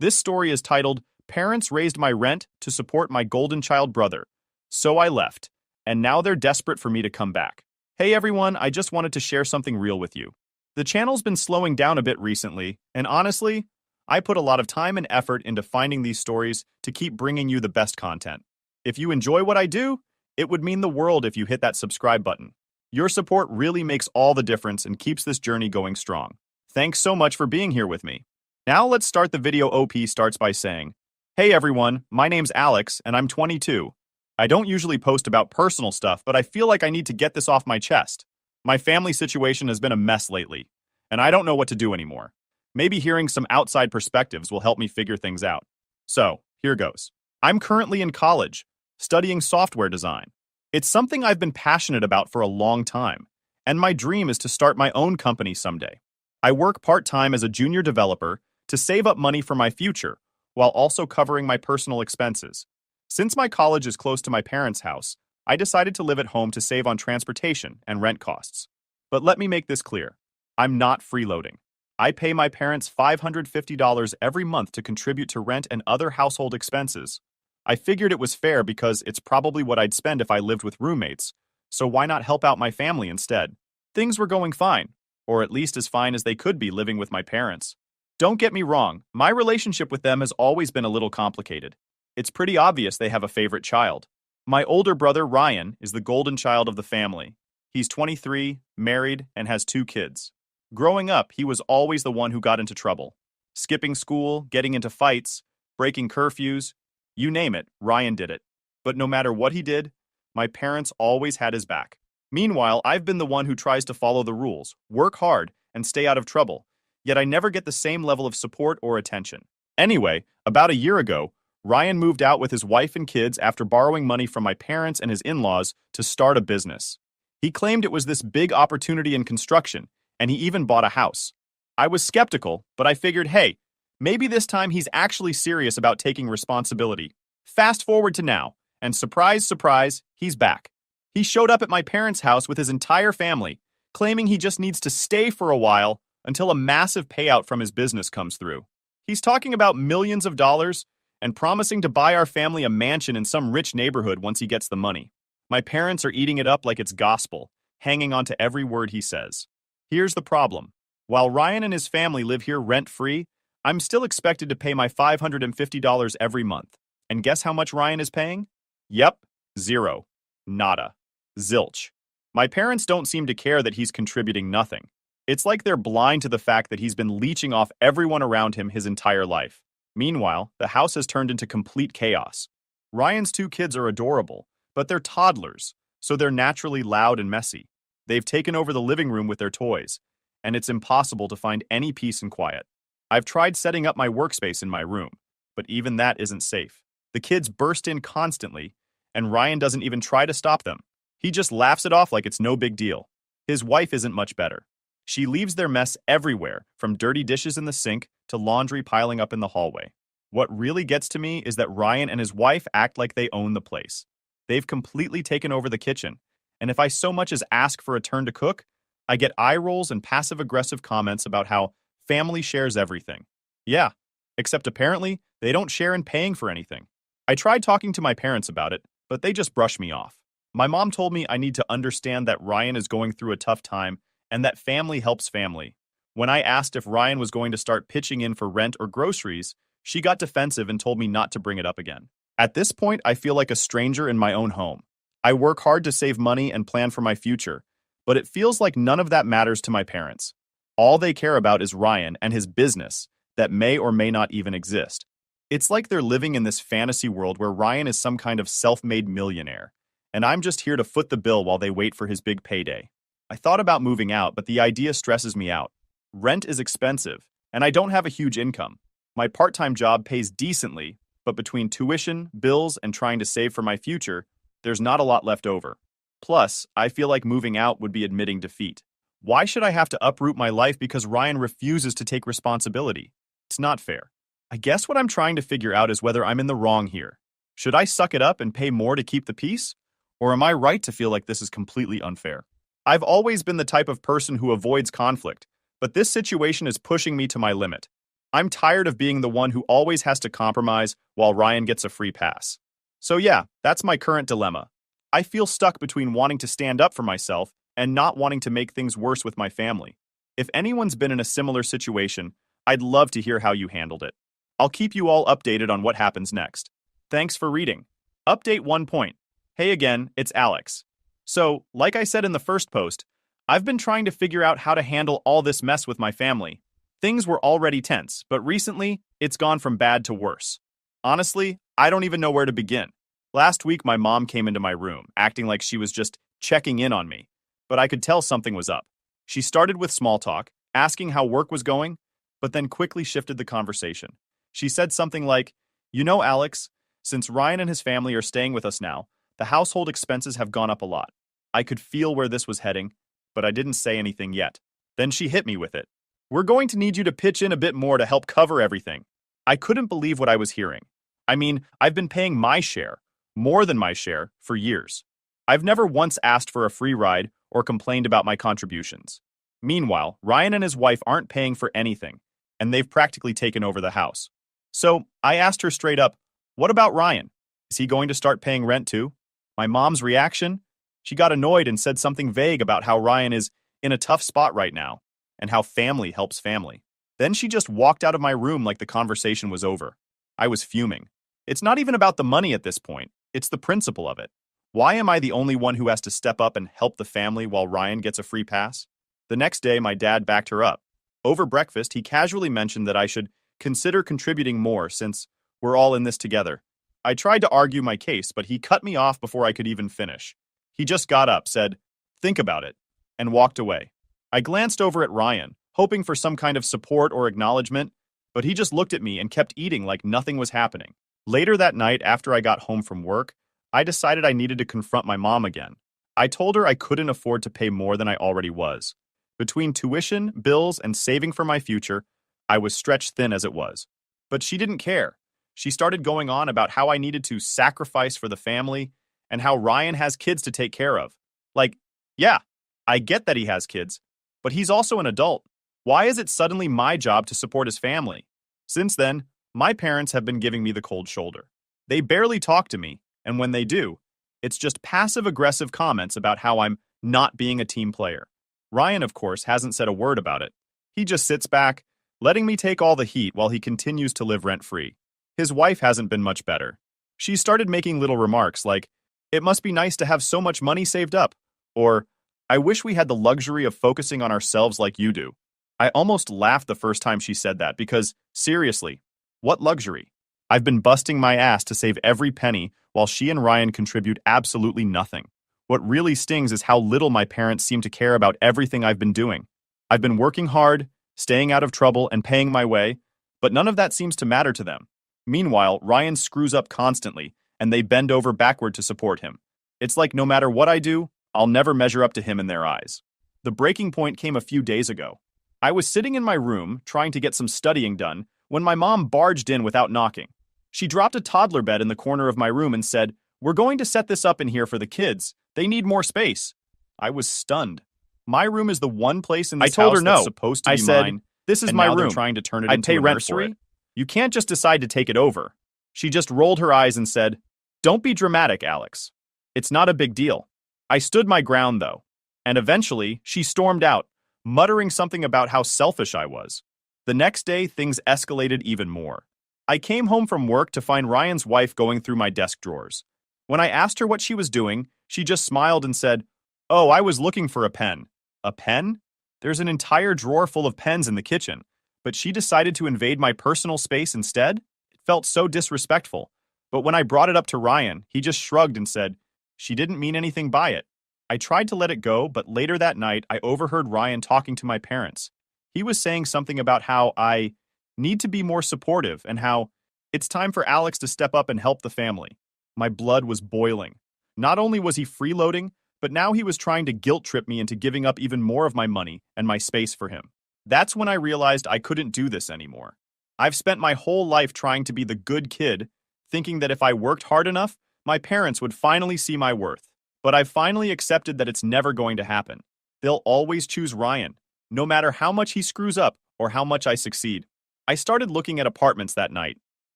This story is titled, Parents Raised My Rent to Support My Golden Child Brother. So I left, and now they're desperate for me to come back. Hey everyone, I just wanted to share something real with you. The channel's been slowing down a bit recently, and honestly, I put a lot of time and effort into finding these stories to keep bringing you the best content. If you enjoy what I do, it would mean the world if you hit that subscribe button. Your support really makes all the difference and keeps this journey going strong. Thanks so much for being here with me. Now let's start the video. OP starts by saying, Hey everyone, my name's Alex and I'm 22. I don't usually post about personal stuff, but I feel like I need to get this off my chest. My family situation has been a mess lately, and I don't know what to do anymore. Maybe hearing some outside perspectives will help me figure things out. So, here goes. I'm currently in college, studying software design. It's something I've been passionate about for a long time, and my dream is to start my own company someday. I work part-time as a junior developer to save up money for my future, while also covering my personal expenses. Since my college is close to my parents' house, I decided to live at home to save on transportation and rent costs. But let me make this clear. I'm not freeloading. I pay my parents $550 every month to contribute to rent and other household expenses. I figured it was fair because it's probably what I'd spend if I lived with roommates, so why not help out my family instead? Things were going fine, or at least as fine as they could be living with my parents. Don't get me wrong, my relationship with them has always been a little complicated. It's pretty obvious they have a favorite child. My older brother, Ryan, is the golden child of the family. He's 23, married, and has 2 kids. Growing up, he was always the one who got into trouble. Skipping school, getting into fights, breaking curfews, you name it, Ryan did it. But no matter what he did, my parents always had his back. Meanwhile, I've been the one who tries to follow the rules, work hard, and stay out of trouble, yet I never get the same level of support or attention. Anyway, about a year ago, Ryan moved out with his wife and kids after borrowing money from my parents and his in-laws to start a business. He claimed it was this big opportunity in construction, and he even bought a house. I was skeptical, but I figured, hey, maybe this time he's actually serious about taking responsibility. Fast forward to now, and surprise, surprise, he's back. He showed up at my parents' house with his entire family, claiming he just needs to stay for a while until a massive payout from his business comes through. He's talking about millions of dollars and promising to buy our family a mansion in some rich neighborhood once he gets the money. My parents are eating it up like it's gospel, hanging on to every word he says. Here's the problem. While Ryan and his family live here rent-free, I'm still expected to pay my $550 every month. And guess how much Ryan is paying? Yep, zero. Nada. Zilch. My parents don't seem to care that he's contributing nothing. It's like they're blind to the fact that he's been leeching off everyone around him his entire life. Meanwhile, the house has turned into complete chaos. Ryan's 2 kids are adorable, but they're toddlers, so they're naturally loud and messy. They've taken over the living room with their toys, and it's impossible to find any peace and quiet. I've tried setting up my workspace in my room, but even that isn't safe. The kids burst in constantly, and Ryan doesn't even try to stop them. He just laughs it off like it's no big deal. His wife isn't much better. She leaves their mess everywhere, from dirty dishes in the sink to laundry piling up in the hallway. What really gets to me is that Ryan and his wife act like they own the place. They've completely taken over the kitchen, and if I so much as ask for a turn to cook, I get eye rolls and passive-aggressive comments about how family shares everything. Yeah, except apparently they don't share in paying for anything. I tried talking to my parents about it, but they just brush me off. My mom told me I need to understand that Ryan is going through a tough time and that family helps family. When I asked if Ryan was going to start pitching in for rent or groceries, she got defensive and told me not to bring it up again. At this point, I feel like a stranger in my own home. I work hard to save money and plan for my future, but it feels like none of that matters to my parents. All they care about is Ryan and his business that may or may not even exist. It's like they're living in this fantasy world where Ryan is some kind of self-made millionaire, and I'm just here to foot the bill while they wait for his big payday. I thought about moving out, but the idea stresses me out. Rent is expensive, and I don't have a huge income. My part-time job pays decently, but between tuition, bills, and trying to save for my future, there's not a lot left over. Plus, I feel like moving out would be admitting defeat. Why should I have to uproot my life because Ryan refuses to take responsibility? It's not fair. I guess what I'm trying to figure out is whether I'm in the wrong here. Should I suck it up and pay more to keep the peace? Or am I right to feel like this is completely unfair? I've always been the type of person who avoids conflict, but this situation is pushing me to my limit. I'm tired of being the one who always has to compromise while Ryan gets a free pass. So yeah, that's my current dilemma. I feel stuck between wanting to stand up for myself and not wanting to make things worse with my family. If anyone's been in a similar situation, I'd love to hear how you handled it. I'll keep you all updated on what happens next. Thanks for reading. Update 1 point. Hey again, it's Alex. So, like I said in the first post, I've been trying to figure out how to handle all this mess with my family. Things were already tense, but recently, it's gone from bad to worse. Honestly, I don't even know where to begin. Last week, my mom came into my room, acting like she was just checking in on me, but I could tell something was up. She started with small talk, asking how work was going, but then quickly shifted the conversation. She said something like, "You know, Alex, since Ryan and his family are staying with us now, the household expenses have gone up a lot." I could feel where this was heading, but I didn't say anything yet. Then she hit me with it. "We're going to need you to pitch in a bit more to help cover everything." I couldn't believe what I was hearing. I mean, I've been paying my share, more than my share, for years. I've never once asked for a free ride or complained about my contributions. Meanwhile, Ryan and his wife aren't paying for anything, and they've practically taken over the house. So I asked her straight up, "What about Ryan? Is he going to start paying rent too?" My mom's reaction? She got annoyed and said something vague about how Ryan is in a tough spot right now and how family helps family. Then she just walked out of my room like the conversation was over. I was fuming. It's not even about the money at this point, it's the principle of it. Why am I the only one who has to step up and help the family while Ryan gets a free pass? The next day, my dad backed her up. Over breakfast, he casually mentioned that I should consider contributing more since we're all in this together. I tried to argue my case, but he cut me off before I could even finish. He just got up, said, "Think about it," and walked away. I glanced over at Ryan, hoping for some kind of support or acknowledgement, but he just looked at me and kept eating like nothing was happening. Later that night, after I got home from work, I decided I needed to confront my mom again. I told her I couldn't afford to pay more than I already was. Between tuition, bills, and saving for my future, I was stretched thin as it was. But she didn't care. She started going on about how I needed to sacrifice for the family and how Ryan has kids to take care of. Like, yeah, I get that he has kids, but he's also an adult. Why is it suddenly my job to support his family? Since then, my parents have been giving me the cold shoulder. They barely talk to me, and when they do, it's just passive-aggressive comments about how I'm not being a team player. Ryan, of course, hasn't said a word about it. He just sits back, letting me take all the heat while he continues to live rent-free. His wife hasn't been much better. She started making little remarks like, "It must be nice to have so much money saved up," or, "I wish we had the luxury of focusing on ourselves like you do." I almost laughed the first time she said that because, seriously, what luxury? I've been busting my ass to save every penny while she and Ryan contribute absolutely nothing. What really stings is how little my parents seem to care about everything I've been doing. I've been working hard, staying out of trouble, and paying my way, but none of that seems to matter to them. Meanwhile, Ryan screws up constantly, and they bend over backward to support him. It's like no matter what I do, I'll never measure up to him in their eyes. The breaking point came a few days ago. I was sitting in my room, trying to get some studying done, when my mom barged in without knocking. She dropped a toddler bed in the corner of my room and said, "We're going to set this up in here for the kids. They need more space." I was stunned. My room is the one place in this house that's supposed to be mine. "This is my room. They're trying to turn it into a nursery. You can't just decide to take it over." She just rolled her eyes and said, "Don't be dramatic, Alex. It's not a big deal." I stood my ground, though, and eventually she stormed out, muttering something about how selfish I was. The next day, things escalated even more. I came home from work to find Ryan's wife going through my desk drawers. When I asked her what she was doing, she just smiled and said, "Oh, I was looking for a pen." A pen? There's an entire drawer full of pens in the kitchen, but she decided to invade my personal space instead? It felt so disrespectful. But when I brought it up to Ryan, he just shrugged and said, she didn't mean anything by it. I tried to let it go, but later that night, I overheard Ryan talking to my parents. He was saying something about how I need to be more supportive and how it's time for Alex to step up and help the family. My blood was boiling. Not only was he freeloading, but now he was trying to guilt trip me into giving up even more of my money and my space for him. That's when I realized I couldn't do this anymore. I've spent my whole life trying to be the good kid, thinking that if I worked hard enough, my parents would finally see my worth. But I've finally accepted that it's never going to happen. They'll always choose Ryan, no matter how much he screws up or how much I succeed. I started looking at apartments that night.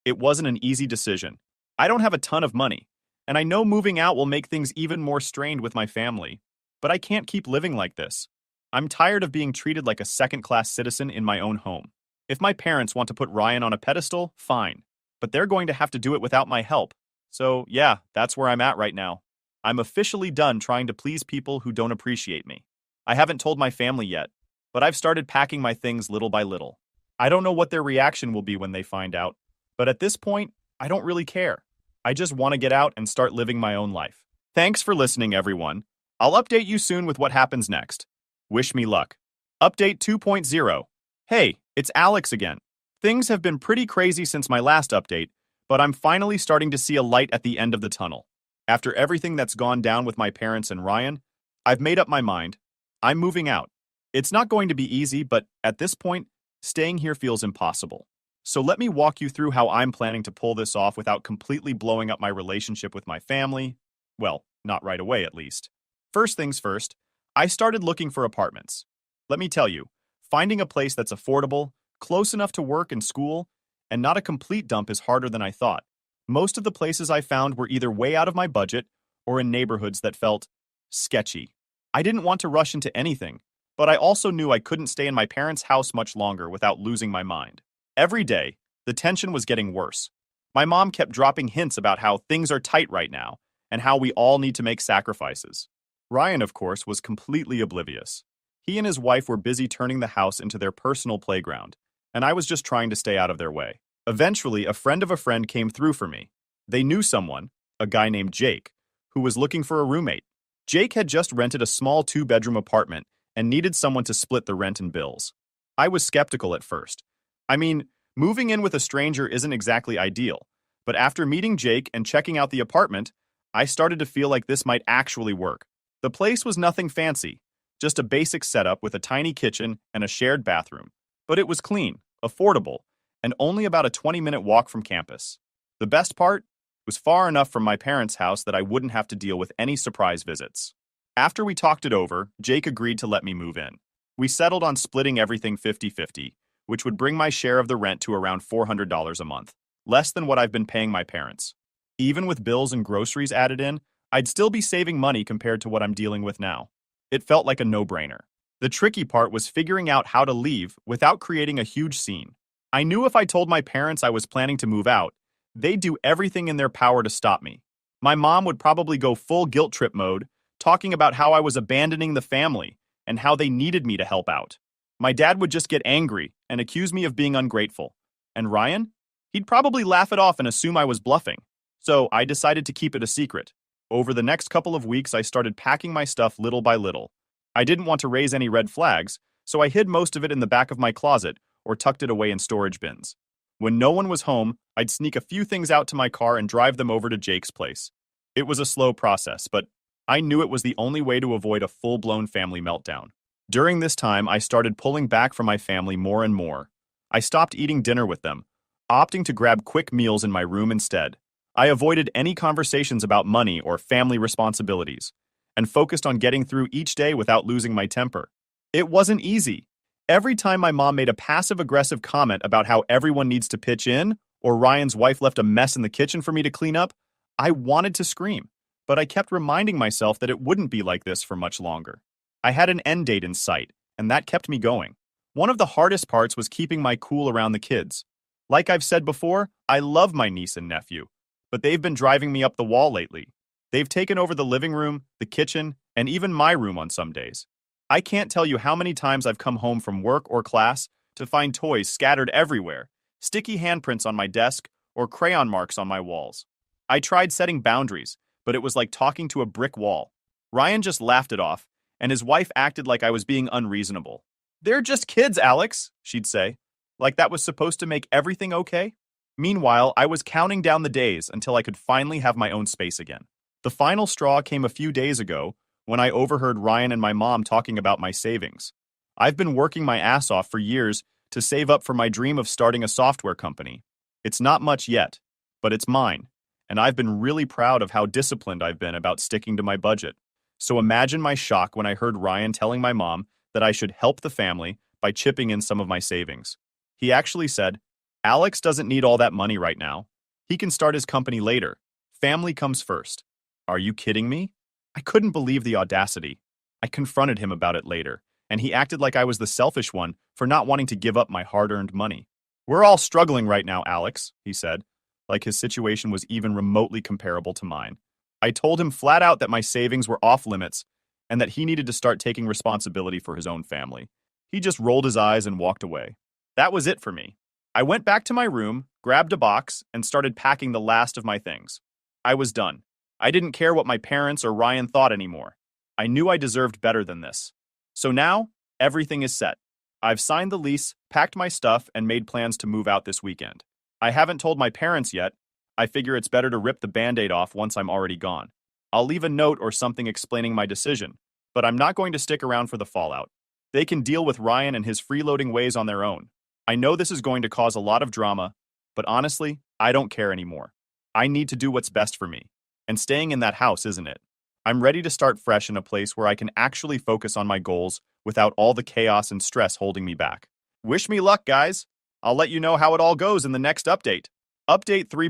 It wasn't an easy decision. I don't have a ton of money, and I know moving out will make things even more strained with my family. But I can't keep living like this. I'm tired of being treated like a second-class citizen in my own home. If my parents want to put Ryan on a pedestal, fine. But they're going to have to do it without my help. So, yeah, that's where I'm at right now. I'm officially done trying to please people who don't appreciate me. I haven't told my family yet, but I've started packing my things little by little. I don't know what their reaction will be when they find out, but at this point, I don't really care. I just want to get out and start living my own life. Thanks for listening, everyone. I'll update you soon with what happens next. Wish me luck. Update 2.0. Hey, it's Alex again. Things have been pretty crazy since my last update, but I'm finally starting to see a light at the end of the tunnel. After everything that's gone down with my parents and Ryan, I've made up my mind. I'm moving out. It's not going to be easy, but at this point, staying here feels impossible. So let me walk you through how I'm planning to pull this off without completely blowing up my relationship with my family. Well, not right away at least. First things first, I started looking for apartments. Let me tell you, finding a place that's affordable, close enough to work and school, and not a complete dump is harder than I thought. Most of the places I found were either way out of my budget or in neighborhoods that felt sketchy. I didn't want to rush into anything, but I also knew I couldn't stay in my parents' house much longer without losing my mind. Every day, the tension was getting worse. My mom kept dropping hints about how things are tight right now and how we all need to make sacrifices. Ryan, of course, was completely oblivious. He and his wife were busy turning the house into their personal playground, and I was just trying to stay out of their way. Eventually, a friend of a friend came through for me. They knew someone, a guy named Jake, who was looking for a roommate. Jake had just rented a small 2-bedroom apartment and needed someone to split the rent and bills. I was skeptical at first. I mean, moving in with a stranger isn't exactly ideal, but after meeting Jake and checking out the apartment, I started to feel like this might actually work. The place was nothing fancy, just a basic setup with a tiny kitchen and a shared bathroom. But it was clean, affordable, and only about a 20-minute walk from campus. The best part was far enough from my parents' house that I wouldn't have to deal with any surprise visits. After we talked it over, Jake agreed to let me move in. We settled on splitting everything 50-50, which would bring my share of the rent to around $400 a month, less than what I've been paying my parents. Even with bills and groceries added in, I'd still be saving money compared to what I'm dealing with now. It felt like a no-brainer. The tricky part was figuring out how to leave without creating a huge scene. I knew if I told my parents I was planning to move out, they'd do everything in their power to stop me. My mom would probably go full guilt trip mode, talking about how I was abandoning the family and how they needed me to help out. My dad would just get angry and accuse me of being ungrateful. And Ryan? He'd probably laugh it off and assume I was bluffing. So I decided to keep it a secret. Over the next couple of weeks, I started packing my stuff little by little. I didn't want to raise any red flags, so I hid most of it in the back of my closet or tucked it away in storage bins. When no one was home, I'd sneak a few things out to my car and drive them over to Jake's place. It was a slow process, but I knew it was the only way to avoid a full-blown family meltdown. During this time, I started pulling back from my family more and more. I stopped eating dinner with them, opting to grab quick meals in my room instead. I avoided any conversations about money or family responsibilities, and focused on getting through each day without losing my temper. It wasn't easy. Every time my mom made a passive-aggressive comment about how everyone needs to pitch in, or Ryan's wife left a mess in the kitchen for me to clean up, I wanted to scream, but I kept reminding myself that it wouldn't be like this for much longer. I had an end date in sight, and that kept me going. One of the hardest parts was keeping my cool around the kids. Like I've said before, I love my niece and nephew, but they've been driving me up the wall lately. They've taken over the living room, the kitchen, and even my room on some days. I can't tell you how many times I've come home from work or class to find toys scattered everywhere, sticky handprints on my desk, or crayon marks on my walls. I tried setting boundaries, but it was like talking to a brick wall. Ryan just laughed it off, and his wife acted like I was being unreasonable. "They're just kids, Alex," she'd say, like that was supposed to make everything okay. Meanwhile, I was counting down the days until I could finally have my own space again. The final straw came a few days ago when I overheard Ryan and my mom talking about my savings. I've been working my ass off for years to save up for my dream of starting a software company. It's not much yet, but it's mine, and I've been really proud of how disciplined I've been about sticking to my budget. So imagine my shock when I heard Ryan telling my mom that I should help the family by chipping in some of my savings. He actually said, Alex doesn't need all that money right now. He can start his company later. Family comes first. Are you kidding me? I couldn't believe the audacity. I confronted him about it later, and he acted like I was the selfish one for not wanting to give up my hard-earned money. We're all struggling right now, Alex, he said, like his situation was even remotely comparable to mine. I told him flat out that my savings were off limits and that he needed to start taking responsibility for his own family. He just rolled his eyes and walked away. That was it for me. I went back to my room, grabbed a box, and started packing the last of my things. I was done. I didn't care what my parents or Ryan thought anymore. I knew I deserved better than this. So now, everything is set. I've signed the lease, packed my stuff, and made plans to move out this weekend. I haven't told my parents yet. I figure it's better to rip the Band-Aid off once I'm already gone. I'll leave a note or something explaining my decision, but I'm not going to stick around for the fallout. They can deal with Ryan and his freeloading ways on their own. I know this is going to cause a lot of drama, but honestly, I don't care anymore. I need to do what's best for me. And staying in that house isn't it. I'm ready to start fresh in a place where I can actually focus on my goals without all the chaos and stress holding me back. Wish me luck, guys. I'll let you know how it all goes in the next update. Update 3.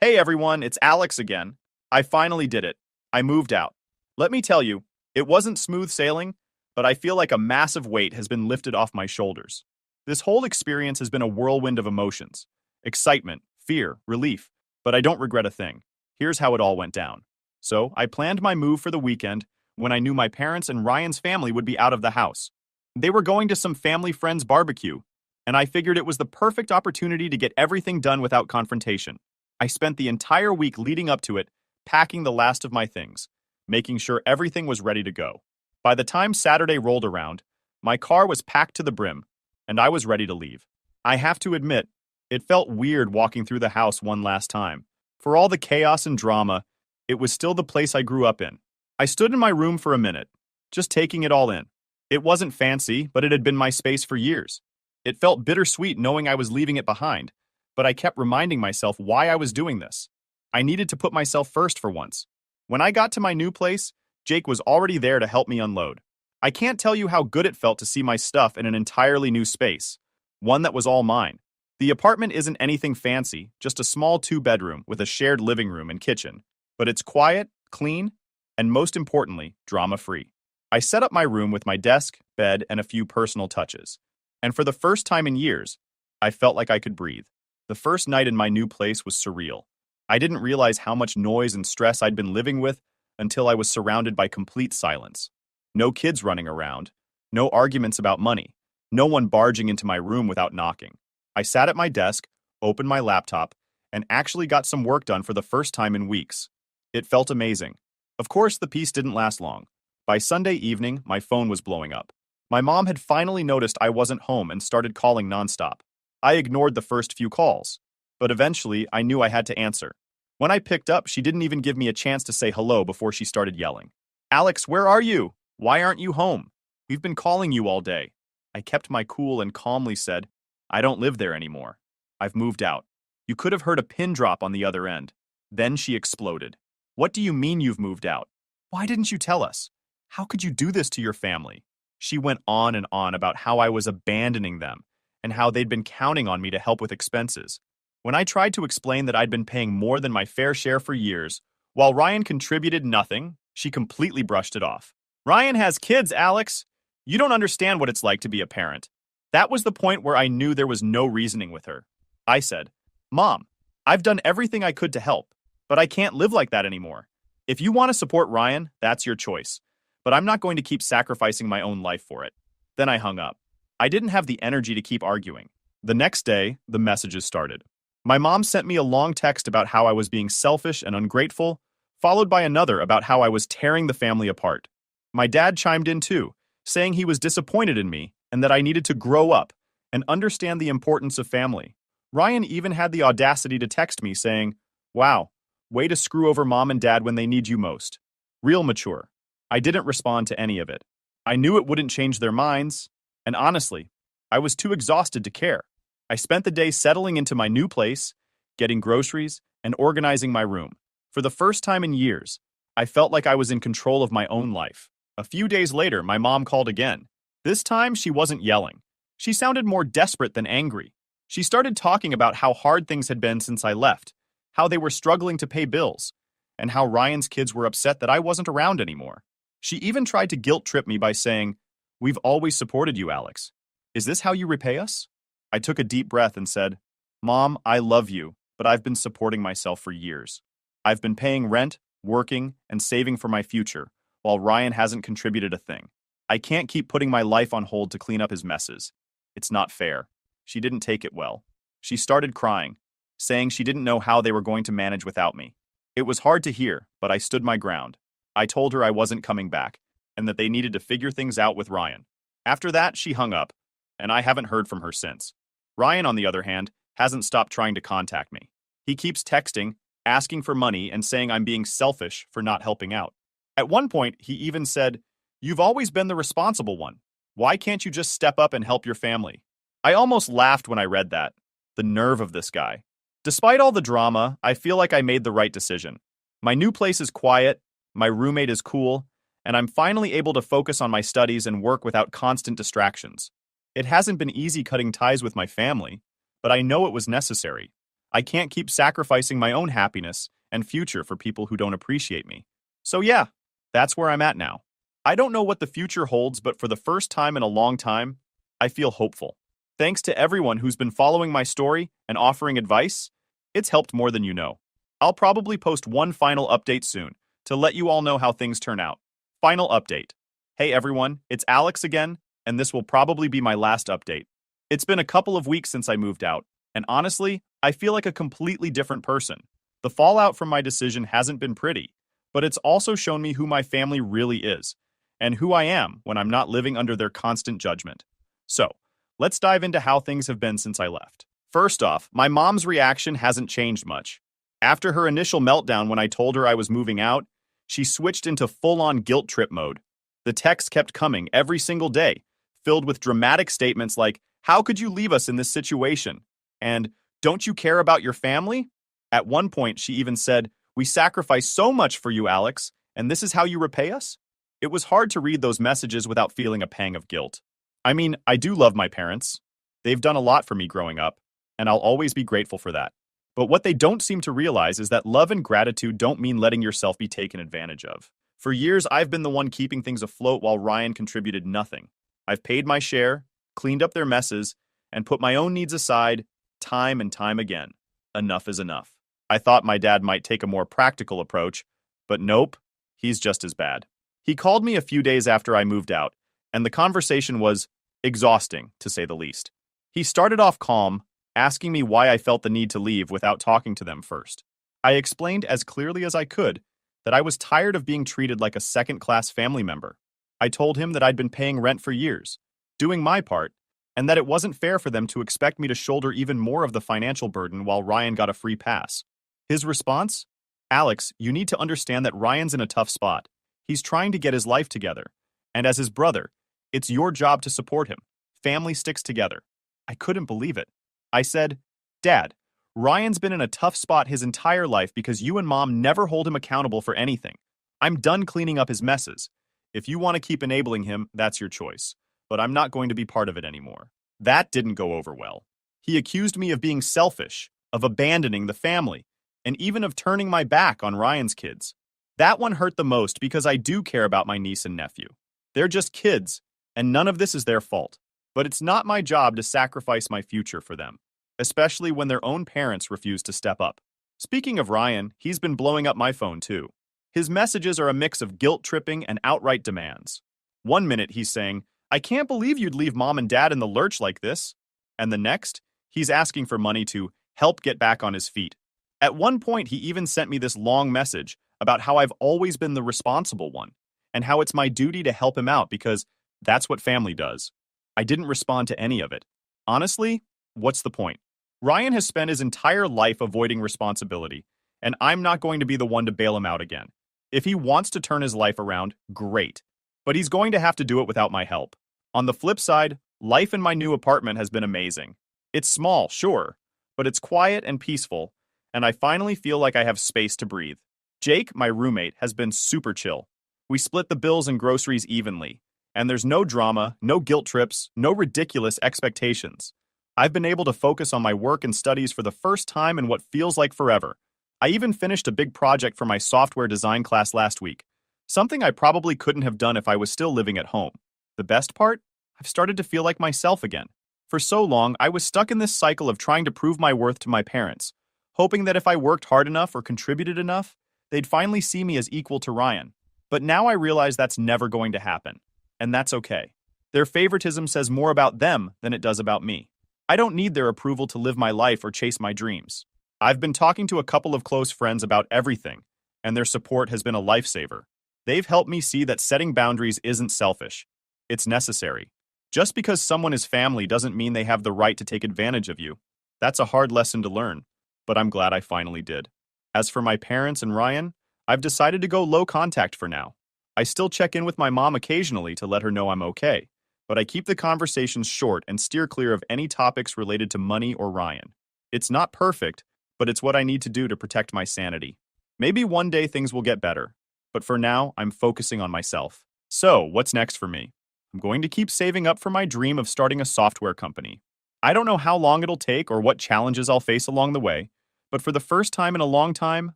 Hey everyone, it's Alex again. I finally did it. I moved out. Let me tell you, it wasn't smooth sailing, but I feel like a massive weight has been lifted off my shoulders. This whole experience has been a whirlwind of emotions. Excitement, fear, relief, but I don't regret a thing. Here's how it all went down. So, I planned my move for the weekend when I knew my parents and Ryan's family would be out of the house. They were going to some family friends' barbecue, and I figured it was the perfect opportunity to get everything done without confrontation. I spent the entire week leading up to it, packing the last of my things, making sure everything was ready to go. By the time Saturday rolled around, my car was packed to the brim, and I was ready to leave. I have to admit, it felt weird walking through the house one last time. For all the chaos and drama, it was still the place I grew up in. I stood in my room for a minute, just taking it all in. It wasn't fancy, but it had been my space for years. It felt bittersweet knowing I was leaving it behind, but I kept reminding myself why I was doing this. I needed to put myself first for once. When I got to my new place, Jake was already there to help me unload. I can't tell you how good it felt to see my stuff in an entirely new space, one that was all mine. The apartment isn't anything fancy, just a small 2-bedroom with a shared living room and kitchen, but it's quiet, clean, and most importantly, drama-free. I set up my room with my desk, bed, and a few personal touches. And for the first time in years, I felt like I could breathe. The first night in my new place was surreal. I didn't realize how much noise and stress I'd been living with until I was surrounded by complete silence. No kids running around, no arguments about money, no one barging into my room without knocking. I sat at my desk, opened my laptop, and actually got some work done for the first time in weeks. It felt amazing. Of course, the peace didn't last long. By Sunday evening, my phone was blowing up. My mom had finally noticed I wasn't home and started calling nonstop. I ignored the first few calls, but eventually I knew I had to answer. When I picked up, she didn't even give me a chance to say hello before she started yelling. Alex, where are you? Why aren't you home? We've been calling you all day. I kept my cool and calmly said, I don't live there anymore. I've moved out. You could have heard a pin drop on the other end. Then she exploded. What do you mean you've moved out? Why didn't you tell us? How could you do this to your family? She went on and on about how I was abandoning them and how they'd been counting on me to help with expenses. When I tried to explain that I'd been paying more than my fair share for years, while Ryan contributed nothing, she completely brushed it off. Ryan has kids, Alex. You don't understand what it's like to be a parent. That was the point where I knew there was no reasoning with her. I said, Mom, I've done everything I could to help, but I can't live like that anymore. If you want to support Ryan, that's your choice, but I'm not going to keep sacrificing my own life for it. Then I hung up. I didn't have the energy to keep arguing. The next day, the messages started. My mom sent me a long text about how I was being selfish and ungrateful, followed by another about how I was tearing the family apart. My dad chimed in too, saying he was disappointed in me and that I needed to grow up and understand the importance of family. Ryan even had the audacity to text me saying, Wow, way to screw over mom and dad when they need you most. Real mature. I didn't respond to any of it. I knew it wouldn't change their minds, and honestly, I was too exhausted to care. I spent the day settling into my new place, getting groceries, and organizing my room. For the first time in years, I felt like I was in control of my own life. A few days later, my mom called again. This time, she wasn't yelling. She sounded more desperate than angry. She started talking about how hard things had been since I left, how they were struggling to pay bills, and how Ryan's kids were upset that I wasn't around anymore. She even tried to guilt trip me by saying, "We've always supported you, Alex. Is this how you repay us?" I took a deep breath and said, "Mom, I love you, but I've been supporting myself for years. I've been paying rent, working, and saving for my future, while Ryan hasn't contributed a thing. I can't keep putting my life on hold to clean up his messes. It's not fair." She didn't take it well. She started crying, saying she didn't know how they were going to manage without me. It was hard to hear, but I stood my ground. I told her I wasn't coming back, and that they needed to figure things out with Ryan. After that, she hung up, and I haven't heard from her since. Ryan, on the other hand, hasn't stopped trying to contact me. He keeps texting, asking for money, and saying I'm being selfish for not helping out. At one point, he even said, "You've always been the responsible one. Why can't you just step up and help your family?" I almost laughed when I read that. The nerve of this guy. Despite all the drama, I feel like I made the right decision. My new place is quiet, my roommate is cool, and I'm finally able to focus on my studies and work without constant distractions. It hasn't been easy cutting ties with my family, but I know it was necessary. I can't keep sacrificing my own happiness and future for people who don't appreciate me. So yeah, that's where I'm at now. I don't know what the future holds, but for the first time in a long time, I feel hopeful. Thanks to everyone who's been following my story and offering advice. It's helped more than you know. I'll probably post one final update soon to let you all know how things turn out. Final update. Hey everyone, it's Alex again, and this will probably be my last update. It's been a couple of weeks since I moved out, and honestly, I feel like a completely different person. The fallout from my decision hasn't been pretty, but it's also shown me who my family really is, and who I am when I'm not living under their constant judgment. So, let's dive into how things have been since I left. First off, my mom's reaction hasn't changed much. After her initial meltdown when I told her I was moving out, she switched into full-on guilt trip mode. The texts kept coming every single day, filled with dramatic statements like, "How could you leave us in this situation?" And, "Don't you care about your family?" At one point, she even said, "We sacrificed so much for you, Alex, and this is how you repay us?" It was hard to read those messages without feeling a pang of guilt. I mean, I do love my parents. They've done a lot for me growing up, and I'll always be grateful for that. But what they don't seem to realize is that love and gratitude don't mean letting yourself be taken advantage of. For years, I've been the one keeping things afloat while Ryan contributed nothing. I've paid my share, cleaned up their messes, and put my own needs aside time and time again. Enough is enough. I thought my dad might take a more practical approach, but nope, he's just as bad. He called me a few days after I moved out, and the conversation was exhausting, to say the least. He started off calm, asking me why I felt the need to leave without talking to them first. I explained as clearly as I could that I was tired of being treated like a second-class family member. I told him that I'd been paying rent for years, doing my part, and that it wasn't fair for them to expect me to shoulder even more of the financial burden while Ryan got a free pass. His response? "Alex, you need to understand that Ryan's in a tough spot. He's trying to get his life together, and as his brother, it's your job to support him. Family sticks together." I couldn't believe it. I said, "Dad, Ryan's been in a tough spot his entire life because you and Mom never hold him accountable for anything. I'm done cleaning up his messes. If you want to keep enabling him, that's your choice. But I'm not going to be part of it anymore." That didn't go over well. He accused me of being selfish, of abandoning the family, and even of turning my back on Ryan's kids. That one hurt the most because I do care about my niece and nephew. They're just kids, and none of this is their fault. But it's not my job to sacrifice my future for them, especially when their own parents refuse to step up. Speaking of Ryan, he's been blowing up my phone too. His messages are a mix of guilt-tripping and outright demands. One minute he's saying, "I can't believe you'd leave Mom and Dad in the lurch like this." And the next, he's asking for money to help get back on his feet. At one point, he even sent me this long message about how I've always been the responsible one, and how it's my duty to help him out because that's what family does. I didn't respond to any of it. Honestly, what's the point? Ryan has spent his entire life avoiding responsibility, and I'm not going to be the one to bail him out again. If he wants to turn his life around, great. But he's going to have to do it without my help. On the flip side, life in my new apartment has been amazing. It's small, sure, but it's quiet and peaceful, and I finally feel like I have space to breathe. Jake, my roommate, has been super chill. We split the bills and groceries evenly, And there's no drama, no guilt trips, no ridiculous expectations. I've been able to focus on my work and studies for the first time in what feels like forever. I even finished a big project for my software design class last week, something I probably couldn't have done if I was still living at home. The best part? I've started to feel like myself again. For so long, I was stuck in this cycle of trying to prove my worth to my parents, hoping that if I worked hard enough or contributed enough, they'd finally see me as equal to Ryan. But now I realize that's never going to happen. And that's okay. Their favoritism says more about them than it does about me. I don't need their approval to live my life or chase my dreams. I've been talking to a couple of close friends about everything, and their support has been a lifesaver. They've helped me see that setting boundaries isn't selfish. It's necessary. Just because someone is family doesn't mean they have the right to take advantage of you. That's a hard lesson to learn, but I'm glad I finally did. As for my parents and Ryan, I've decided to go low contact for now. I still check in with my mom occasionally to let her know I'm okay, but I keep the conversations short and steer clear of any topics related to money or Ryan. It's not perfect, but it's what I need to do to protect my sanity. Maybe one day things will get better, but for now, I'm focusing on myself. So, what's next for me? I'm going to keep saving up for my dream of starting a software company. I don't know how long it'll take or what challenges I'll face along the way, but for the first time in a long time,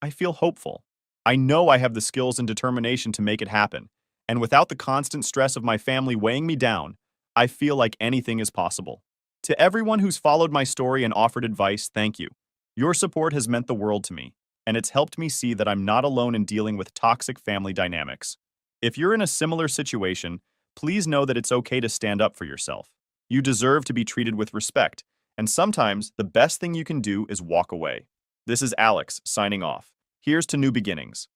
I feel hopeful. I know I have the skills and determination to make it happen, and without the constant stress of my family weighing me down, I feel like anything is possible. To everyone who's followed my story and offered advice, thank you. Your support has meant the world to me, and it's helped me see that I'm not alone in dealing with toxic family dynamics. If you're in a similar situation, please know that it's okay to stand up for yourself. You deserve to be treated with respect, and sometimes the best thing you can do is walk away. This is Alex, signing off. Here's to new beginnings.